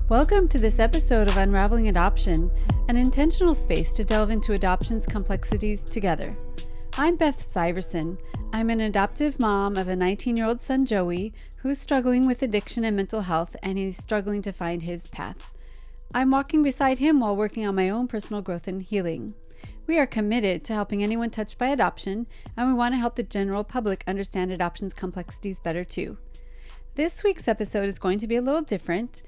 Welcome to this episode of Unraveling Adoption, an intentional space to delve into adoption's complexities together. I'm Beth Syverson. I'm an adoptive mom of a 19-year-old son, Joey, who's struggling with addiction and mental health, and he's struggling to find his path. I'm walking beside him while working on my own personal growth and healing. We are committed to helping anyone touched by adoption, and we want to help the general public understand adoption's complexities better too. This week's episode is going to be a little different,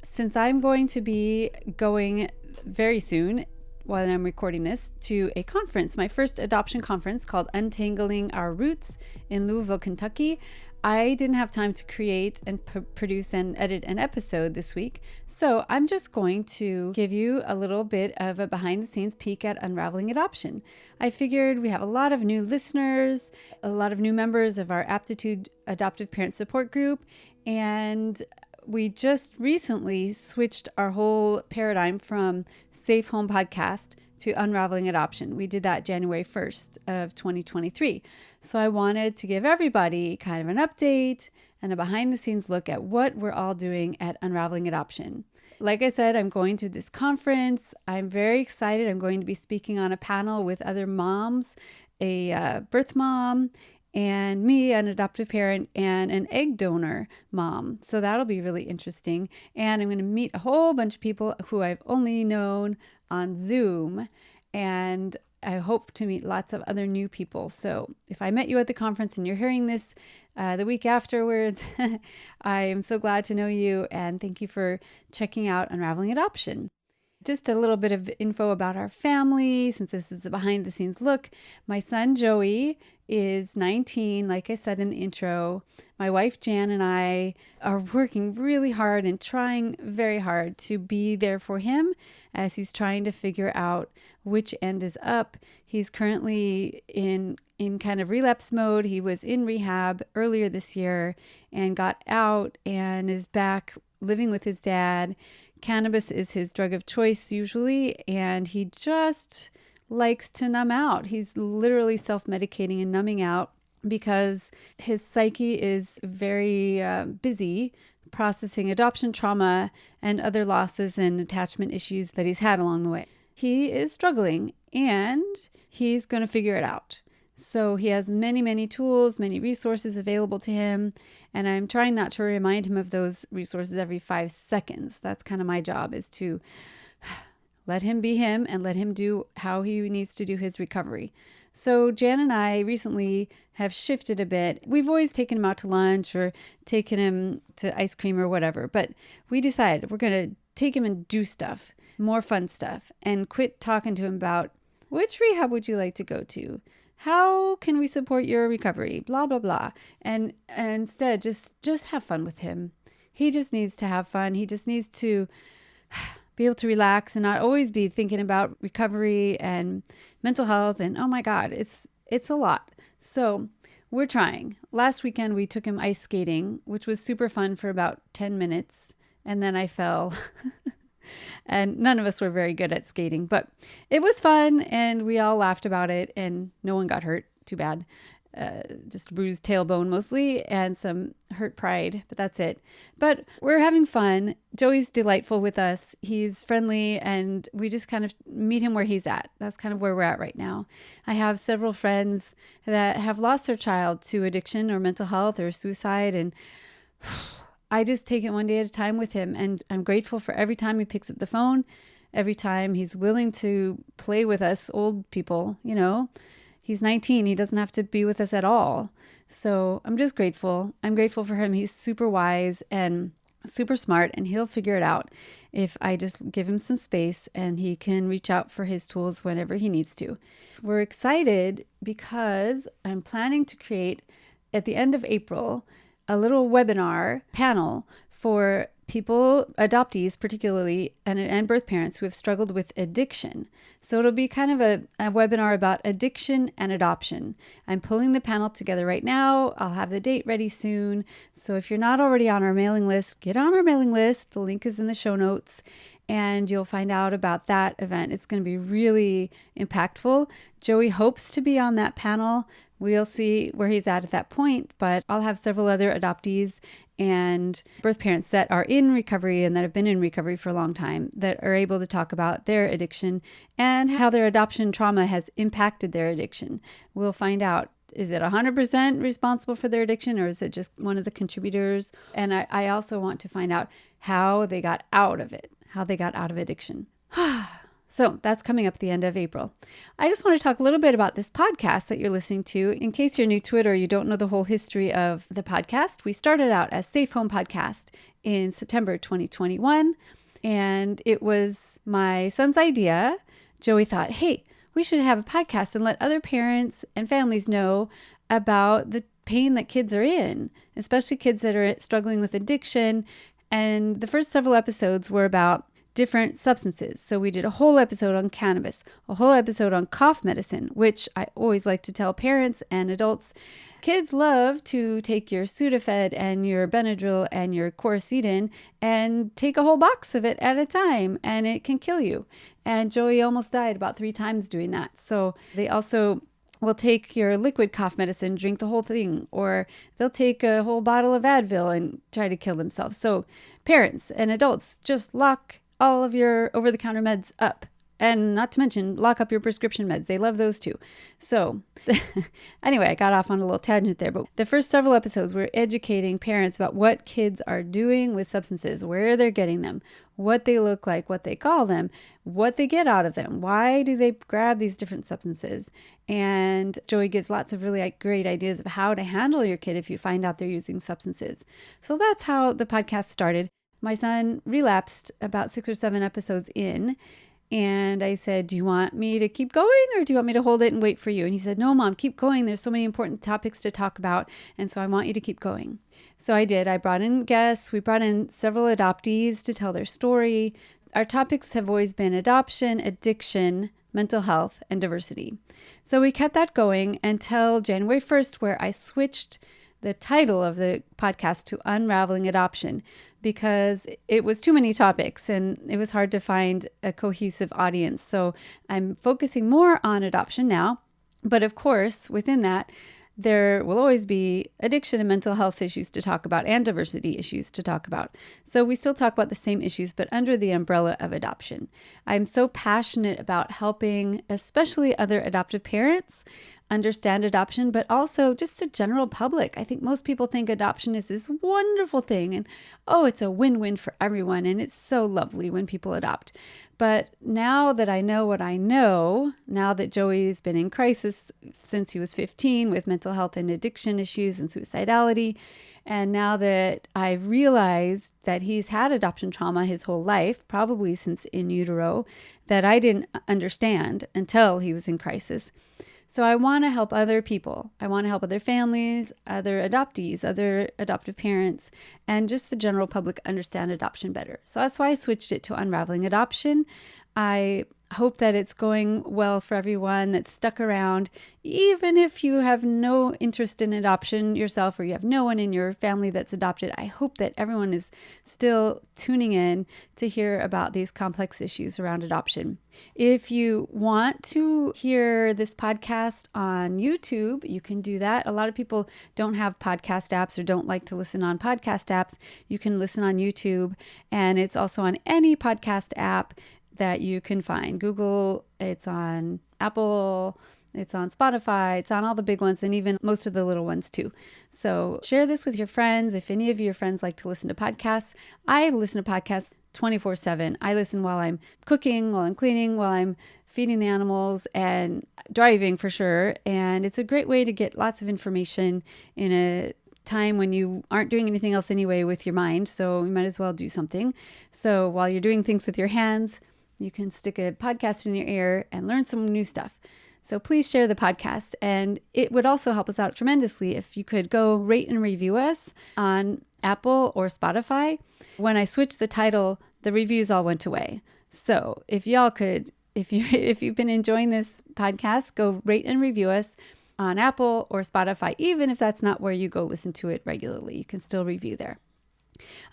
since I'm going to be going very soon, while I'm recording this, to a conference, my first adoption conference called Untangling Our Roots in Louisville, Kentucky. I didn't have time to create and produce and edit an episode this week, so I'm just going to give you a little bit of a behind-the-scenes peek at Unraveling Adoption. I figured we have a lot of new listeners, a lot of new members of our Aptitude Adoptive Parent Support Group, and we just recently switched our whole paradigm from Safe Home Podcast to Unraveling Adoption. We did that January 1st of 2023. So I wanted to give everybody kind of an update and a behind the scenes look at what we're all doing at Unraveling Adoption. Like I said, I'm going to this conference. I'm very excited. I'm going to be speaking on a panel with other moms, a birth mom, and me, an adoptive parent, and an egg donor mom. So that'll be really interesting. And I'm going to meet a whole bunch of people who I've only known on Zoom. And I hope to meet lots of other new people. So if I met you at the conference and you're hearing this the week afterwards, I am so glad to know you. And thank you for checking out Unraveling Adoption. Just a little bit of info about our family, since this is a behind the scenes look. My son, Joey, is 19, like I said in the intro. My wife, Jan, and I are working really hard and trying very hard to be there for him as he's trying to figure out which end is up. He's currently in kind of relapse mode. He was in rehab earlier this year and got out and is back living with his dad. Cannabis is his drug of choice usually, and he just likes to numb out. He's literally self-medicating and numbing out because his psyche is very busy processing adoption trauma and other losses and attachment issues that he's had along the way. He is struggling, and he's going to figure it out. So he has many, many tools, many resources available to him, and I'm trying not to remind him of those resources every 5 seconds. That's kind of my job, is to let him be him and let him do how he needs to do his recovery. So Jan and I recently have shifted a bit. We've always taken him out to lunch or taken him to ice cream or whatever, but we decided we're going to take him and do stuff, more fun stuff, and quit talking to him about which rehab would you like to go to? How can we support your recovery? Blah, blah, blah. And instead, just have fun with him. He just needs to have fun. He just needs to be able to relax and not always be thinking about recovery and mental health. And oh my God, it's a lot. So we're trying. Last weekend, we took him ice skating, which was super fun for about 10 minutes. And then I fell. And none of us were very good at skating, but it was fun and we all laughed about it and no one got hurt. Too bad. Just bruised tailbone mostly and some hurt pride, but that's it. But we're having fun. Joey's delightful with us. He's friendly and we just kind of meet him where he's at. That's kind of where we're at right now. I have several friends that have lost their child to addiction or mental health or suicide, and I just take it one day at a time with him, and I'm grateful for every time he picks up the phone, every time he's willing to play with us old people. You know, he's 19. He doesn't have to be with us at all. So I'm just grateful. I'm grateful for him. He's super wise and super smart, and he'll figure it out if I just give him some space and he can reach out for his tools whenever he needs to. We're excited because I'm planning to create at the end of April a little webinar panel for people, adoptees particularly, and birth parents who have struggled with addiction. So it'll be kind of a webinar about addiction and adoption. I'm pulling the panel together right now. I'll have the date ready soon. So if you're not already on our mailing list, get on our mailing list. The link is in the show notes, and you'll find out about that event. It's going to be really impactful. Joey hopes to be on that panel. We'll see where he's at that point, but I'll have several other adoptees and birth parents that are in recovery and that have been in recovery for a long time that are able to talk about their addiction and how their adoption trauma has impacted their addiction. We'll find out, is it 100% responsible for their addiction, or is it just one of the contributors? And I also want to find out how they got out of it, how they got out of addiction. So that's coming up at the end of April. I just want to talk a little bit about this podcast that you're listening to. In case you're new to it or you don't know the whole history of the podcast, we started out as Safe Home Podcast in September 2021, and it was my son's idea. Joey thought, hey, we should have a podcast and let other parents and families know about the pain that kids are in, especially kids that are struggling with addiction. And the first several episodes were about different substances. So we did a whole episode on cannabis, a whole episode on cough medicine, which I always like to tell parents and adults. Kids love to take your Sudafed and your Benadryl and your Coricidin and take a whole box of it at a time, and it can kill you. And Joey almost died about 3 times doing that. So they also will take your liquid cough medicine, drink the whole thing, or they'll take a whole bottle of Advil and try to kill themselves. So parents and adults, just lock all of your over-the-counter meds up. And not to mention, lock up your prescription meds. They love those too. So anyway, I got off on a little tangent there, but the first several episodes were educating parents about what kids are doing with substances, where they're getting them, what they look like, what they call them, what they get out of them, why do they grab these different substances. And Joey gives lots of really great ideas of how to handle your kid if you find out they're using substances. So that's how the podcast started. My son relapsed about 6 or 7 episodes in, and I said, do you want me to keep going, or do you want me to hold it and wait for you? And he said, no, Mom, keep going. There's so many important topics to talk about, and so I want you to keep going. So I did. I brought in guests. We brought in several adoptees to tell their story. Our topics have always been adoption, addiction, mental health, and diversity. So we kept that going until January 1st, where I switched the title of the podcast to Unraveling Adoption, because it was too many topics and it was hard to find a cohesive audience. So I'm focusing more on adoption now. But of course, within that, there will always be addiction and mental health issues to talk about and diversity issues to talk about. So we still talk about the same issues, but under the umbrella of adoption. I'm so passionate about helping, especially other adoptive parents, understand adoption, but also just the general public. I think most people think adoption is this wonderful thing and, oh, it's a win-win for everyone. And it's so lovely when people adopt. But now that I know what I know, now that Joey's been in crisis since he was 15 with mental health and addiction issues and suicidality, and now that I've realized that he's had adoption trauma his whole life, probably since in utero, that I didn't understand until he was in crisis. So I want to help other people. I want to help other families, other adoptees, other adoptive parents, and just the general public understand adoption better. So that's why I switched it to Unraveling Adoption. I hope that it's going well for everyone that's stuck around, even if you have no interest in adoption yourself or you have no one in your family that's adopted. I hope that everyone is still tuning in to hear about these complex issues around adoption. If you want to hear this podcast on YouTube, you can do that. A lot of people don't have podcast apps or don't like to listen on podcast apps. You can listen on YouTube, and it's also on any podcast app that you can find. Google, it's on Apple, it's on Spotify, it's on all the big ones, and even most of the little ones too. So share this with your friends. If any of your friends like to listen to podcasts, I listen to podcasts 24/7. I listen while I'm cooking, while I'm cleaning, while I'm feeding the animals, and driving for sure. And it's a great way to get lots of information in a time when you aren't doing anything else anyway with your mind. So you might as well do something. So while you're doing things with your hands, you can stick a podcast in your ear and learn some new stuff. So please share the podcast. And it would also help us out tremendously if you could go rate and review us on Apple or Spotify. When I switched the title, the reviews all went away. So if y'all could, if you've been enjoying this podcast, go rate and review us on Apple or Spotify, even if that's not where you go listen to it regularly. You can still review there.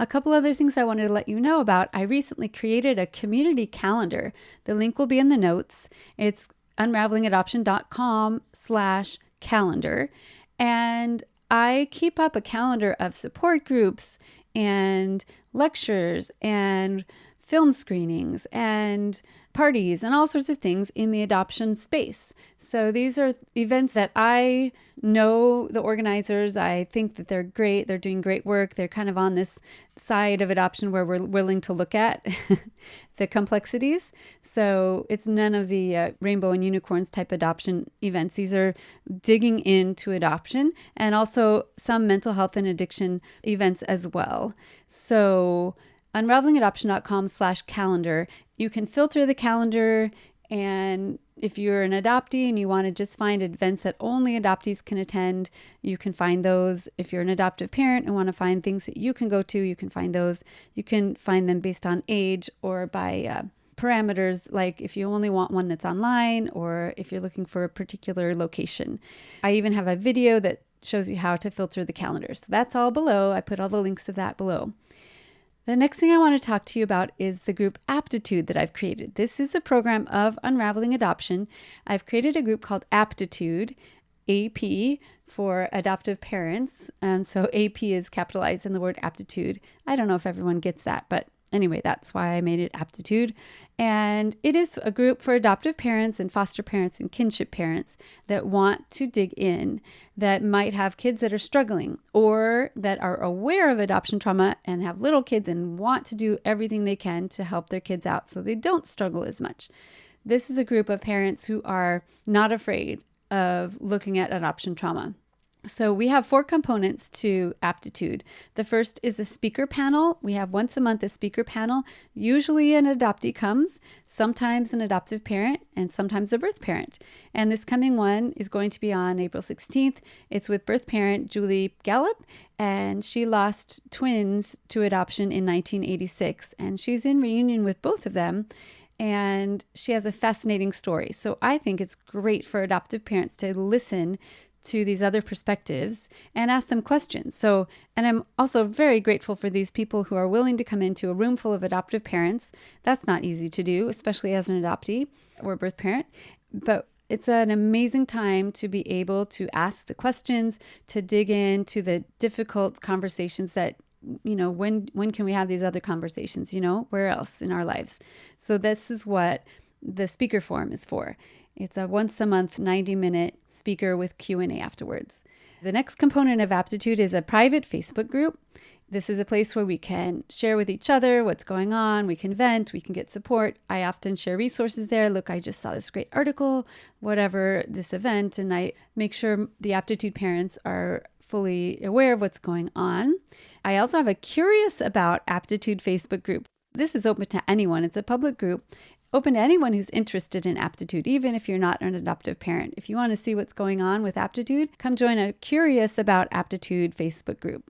A couple other things I wanted to let you know about. I recently created a community calendar. The link will be in the notes. It's unravelingadoption.com/calendar. And I keep up a calendar of support groups and lectures and film screenings and parties and all sorts of things in the adoption space. So these are events that I know the organizers. I think that they're great. They're doing great work. They're kind of on this side of adoption where we're willing to look at the complexities. So it's none of the rainbow and unicorns type adoption events. These are digging into adoption and also some mental health and addiction events as well. So unravelingadoption.com/calendar, you can filter the calendar, and if you're an adoptee and you want to just find events that only adoptees can attend, you can find those. If you're an adoptive parent and want to find things that you can go to, you can find those. You can find them based on age or by parameters, like if you only want one that's online or if you're looking for a particular location. I even have a video that shows you how to filter the calendar. So that's all below. I put all the links of that below. The next thing I want to talk to you about is the group Aptitude that I've created. This is a program of Unraveling Adoption. I've created a group called Aptitude, AP, for adoptive parents. And so AP is capitalized in the word aptitude. I don't know if everyone gets that, but anyway, that's why I made it Aptitude. And it is a group for adoptive parents and foster parents and kinship parents that want to dig in, that might have kids that are struggling or that are aware of adoption trauma and have little kids and want to do everything they can to help their kids out so they don't struggle as much. This is a group of parents who are not afraid of looking at adoption trauma. So we have 4 components to Aptitude. The first is a speaker panel. We have once a month a speaker panel. Usually an adoptee comes, sometimes an adoptive parent, and sometimes a birth parent. And this coming one is going to be on April 16th. It's with birth parent Julie Gallup, and she lost twins to adoption in 1986. And she's in reunion with both of them. And she has a fascinating story. So I think it's great for adoptive parents to listen to these other perspectives and ask them questions. So, and I'm also very grateful for these people who are willing to come into a room full of adoptive parents. That's not easy to do, especially as an adoptee or a birth parent. But it's an amazing time to be able to ask the questions, to dig into the difficult conversations that, you know, when can we have these other conversations, you know, where else in our lives? So this is what the speaker forum is for. It's a once a month 90-minute speaker with Q&A afterwards. The next component of Aptitude is a private Facebook group. This is a place where we can share with each other what's going on. We can vent, we can get support. I often share resources there. Look, I just saw this great article, whatever this event, and I make sure the Aptitude parents are fully aware of what's going on. I also have a Curious About Aptitude Facebook group. This is open to anyone. It's a public group. Open to anyone who's interested in Aptitude, even if you're not an adoptive parent. If you want to see what's going on with Aptitude, come join a Curious About Aptitude Facebook group.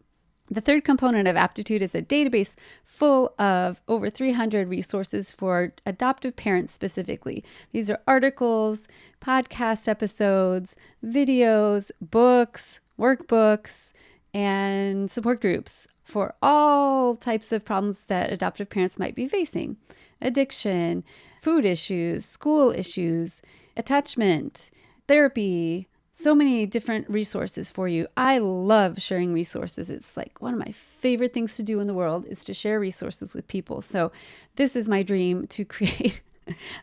The third component of Aptitude is a database full of over 300 resources for adoptive parents specifically. These are articles, podcast episodes, videos, books, workbooks, and support groups for all types of problems that adoptive parents might be facing. Addiction, food issues, school issues, attachment, therapy, so many different resources for you. I love sharing resources. It's like one of my favorite things to do in the world is to share resources with people. So this is my dream, to create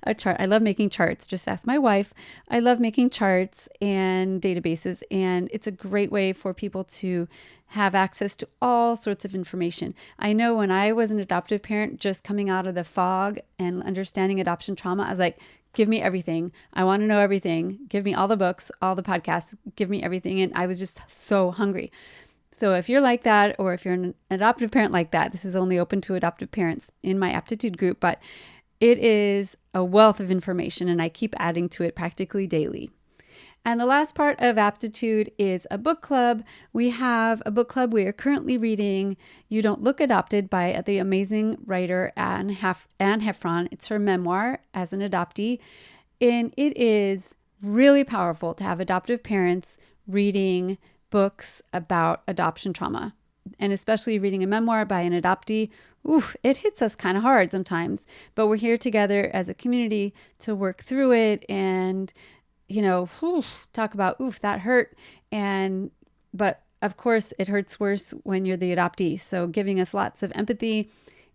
a chart. I love making charts. Just ask my wife. I love making charts and databases, and it's a great way for people to have access to all sorts of information. I know when I was an adoptive parent, just coming out of the fog and understanding adoption trauma, I was like, give me everything. I want to know everything. Give me all the books, all the podcasts, give me everything. And I was just so hungry. So if you're like that, or if you're an adoptive parent like that, this is only open to adoptive parents in my Aptitude group, but it is a wealth of information, and I keep adding to it practically daily. And the last part of Aptitude is a book club. We have a book club. We are currently reading You Don't Look Adopted by the amazing writer Anne Heffron. It's her memoir as an adoptee. And it is really powerful to have adoptive parents reading books about adoption trauma. And especially reading a memoir by an adoptee, it hits us kind of hard sometimes. But we're here together as a community to work through it and, talk about, that hurt. But of course, it hurts worse when you're the adoptee. So giving us lots of empathy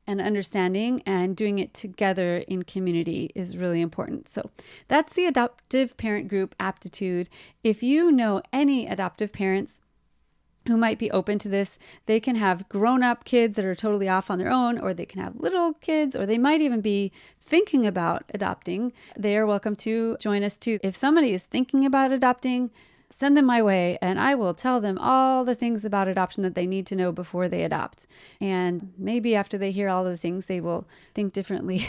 and understanding and doing it together in community is really important. So that's the adoptive parent group aptitude. If you know any adoptive parents who might be open to this, they can have grown-up kids that are totally off on their own, or they can have little kids, or they might even be thinking about adopting. They are welcome to join us too. If somebody is thinking about adopting, send them my way, and I will tell them all the things about adoption that they need to know before they adopt. And maybe after they hear all the things, they will think differently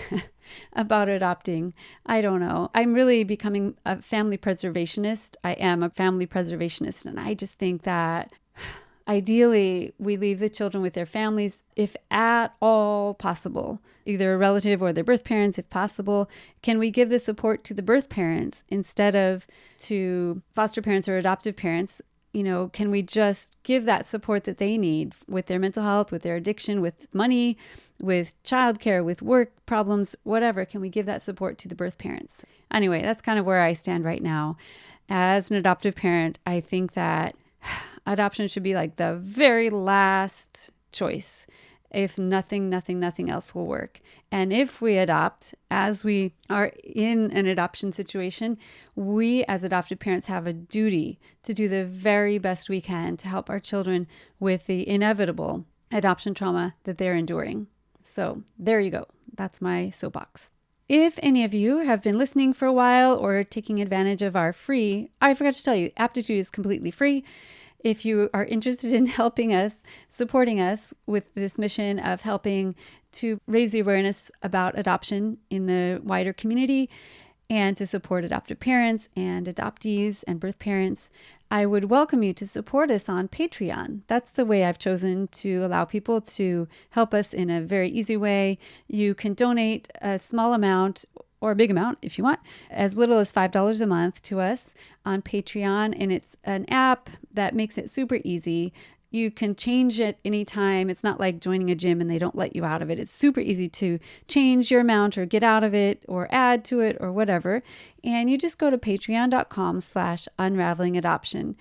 about adopting. I don't know. I'm really becoming a family preservationist. I am a family preservationist, and I just think that ideally, we leave the children with their families, if at all possible, either a relative or their birth parents, if possible. Can we give the support to the birth parents instead of to foster parents or adoptive parents? Can we just give that support that they need with their mental health, with their addiction, with money, with childcare, with work problems, whatever? Can we give that support to the birth parents? Anyway, that's kind of where I stand right now. As an adoptive parent, I think that adoption should be like the very last choice. If nothing else will work. And if we adopt, as we are in an adoption situation, we as adopted parents have a duty to do the very best we can to help our children with the inevitable adoption trauma that they're enduring. So there you go. That's my soapbox. If any of you have been listening for a while or taking advantage of our free, I forgot to tell you, Aptitude is completely free. If you are interested in helping us, supporting us with this mission of helping to raise the awareness about adoption in the wider community and to support adoptive parents and adoptees and birth parents, I would welcome you to support us on Patreon. That's the way I've chosen to allow people to help us in a very easy way. You can donate a small amount or a big amount if you want, as little as $5 a month to us on Patreon. And it's an app that makes it super easy. You can change it anytime. It's not like joining a gym and they don't let you out of it. It's super easy to change your amount or get out of it or add to it or whatever. And you just go to patreon.com/unraveling adoption.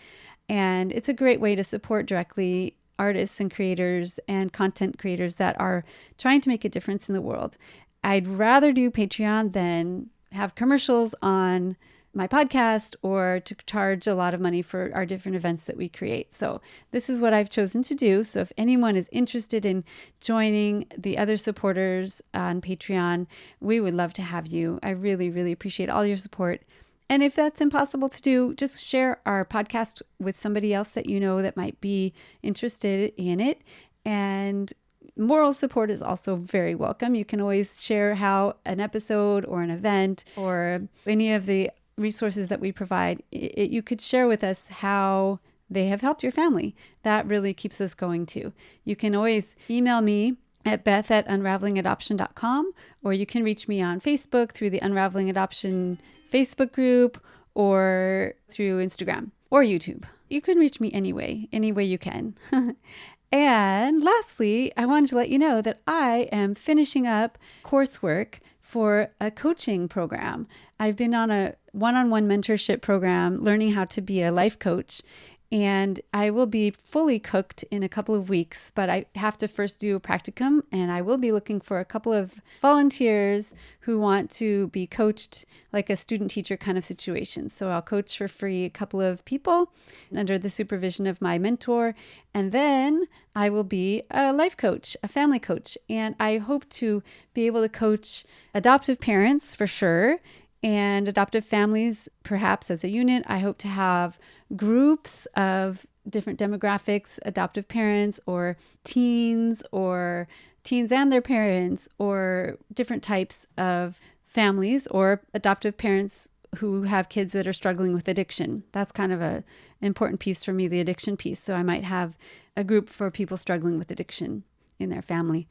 And it's a great way to support directly artists and creators and content creators that are trying to make a difference in the world. I'd rather do Patreon than have commercials on my podcast or to charge a lot of money for our different events that we create. So this is what I've chosen to do. So if anyone is interested in joining the other supporters on Patreon, we would love to have you. I really, really appreciate all your support. And if that's impossible to do, just share our podcast with somebody else that you know that might be interested in it. And moral support is also very welcome. You can always share how an episode or an event or any of the resources that we provide, you could share with us how they have helped your family. That really keeps us going too. You can always email me at beth@unravelingadoption.com, or you can reach me on Facebook through the Unraveling Adoption Facebook group or through Instagram or YouTube. You can reach me any way you can. And lastly, I wanted to let you know that I am finishing up coursework for a coaching program. I've been on a one-on-one mentorship program learning how to be a life coach, and I will be fully cooked in a couple of weeks, but I have to first do a practicum, and I will be looking for a couple of volunteers who want to be coached like a student-teacher kind of situation. So I'll coach for free a couple of people under the supervision of my mentor, and then I will be a life coach, a family coach, and I hope to be able to coach adoptive parents for sure, and adoptive families, perhaps as a unit. I hope to have groups of different demographics, adoptive parents or teens and their parents, or different types of families or adoptive parents who have kids that are struggling with addiction. That's kind of an important piece for me, the addiction piece. So I might have a group for people struggling with addiction in their family.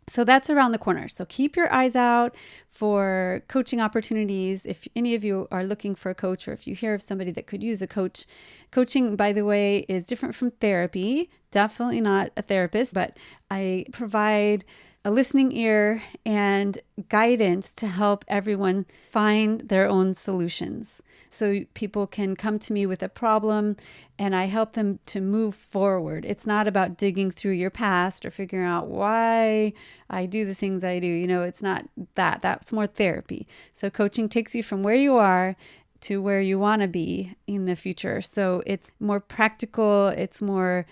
So that's around the corner. So keep your eyes out for coaching opportunities. If any of you are looking for a coach, or if you hear of somebody that could use a coach, coaching, by the way, is different from therapy. definitely not a therapist, but I provide a listening ear and guidance to help everyone find their own solutions. So people can come to me with a problem and I help them to move forward. It's not about digging through your past or figuring out why I do the things I do. It's not that. That's more therapy. So coaching takes you from where you are to where you want to be in the future. So it's more practical, it's more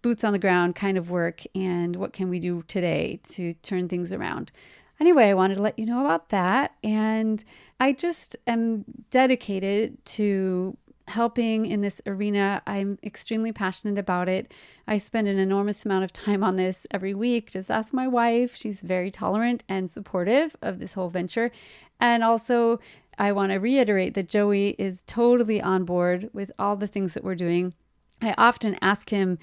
boots on the ground kind of work. And what can we do today to turn things around? Anyway, I wanted to let you know about that. And I just am dedicated to helping in this arena. I'm extremely passionate about it. I spend an enormous amount of time on this every week. Just ask my wife. She's very tolerant and supportive of this whole venture. And also, I want to reiterate that Joey is totally on board with all the things that we're doing. I often ask him,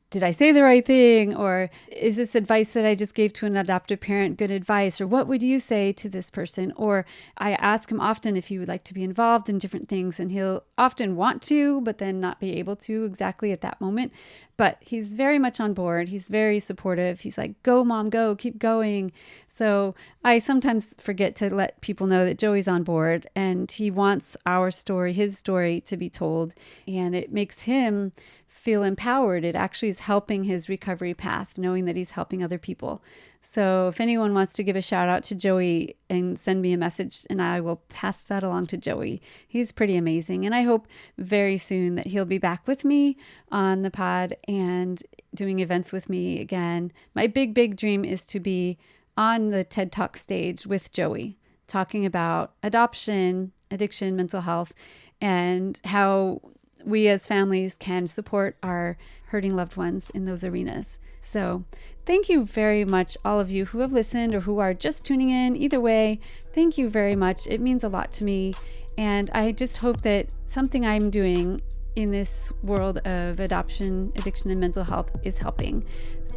did I say the right thing? Or is this advice that I just gave to an adoptive parent good advice? Or what would you say to this person? Or I ask him often if he would like to be involved in different things, and he'll often want to, but then not be able to exactly at that moment. But he's very much on board. He's very supportive. He's like, go mom, go, keep going. So I sometimes forget to let people know that Joey's on board and he wants our story, his story to be told. And it makes him feel empowered. It actually is helping his recovery path, knowing that he's helping other people. So if anyone wants to give a shout out to Joey and send me a message, and I will pass that along to Joey. He's pretty amazing. And I hope very soon that he'll be back with me on the pod and doing events with me again. My big, big dream is to be on the TED Talk stage with Joey, talking about adoption, addiction, mental health, and how we as families can support our hurting loved ones in those arenas. So thank you very much, all of you who have listened or who are just tuning in. Either way, thank you very much. It means a lot to me. And I just hope that something I'm doing in this world of adoption, addiction, and mental health is helping.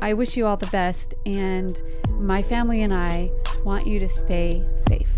I wish you all the best, and my family and I want you to stay safe.